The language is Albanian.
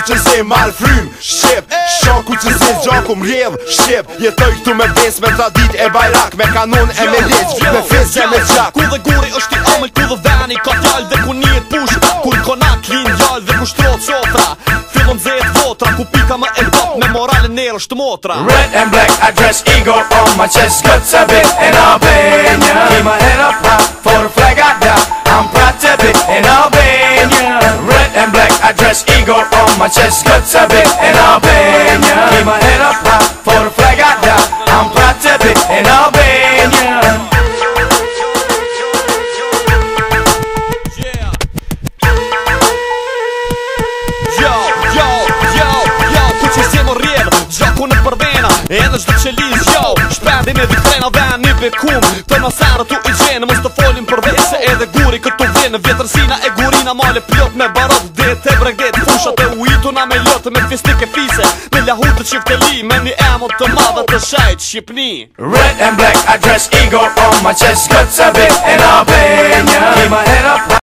që se marrë frym Shqip, shaku që se gjaku mrjedh Shqip, jetoj këtu me bes me tradit e bajrak Me kanon e me leq, me fes e me gjak Ku dhe guri është i amël, ku dhe veni ka t'jall Dhe ku njët push, kur konak lin jall Dhe ku shtrot sotra, fillon zet votra Ku pika më e top, me morale nërë është motra Red and black, I dress eagle on my chest Guts a bit in Albania Keep my head up high, for the flag I die I'm proud to be in Albania Red and black, I dress eagle on my chest Guts a bit in Albania Keep my head up high, for the flag I die I'm proud to be in Albania Gjaku në përbena, edhe qdo që liz, jo Shpendi me dy trena dhe një bekum Për nësarë tu i gjenë, mos të folim për vese Edhe guri këtu vjenë, vjetërsina e gurina Male plot me barot, det e bregdet Fushat e uituna me lotë, me fistik e fise Me lahut të qifteli, me një emot të madhe të shajt Shqipni Red and black, I dress eagle on my chest Guts a bit in Albania Keep my head up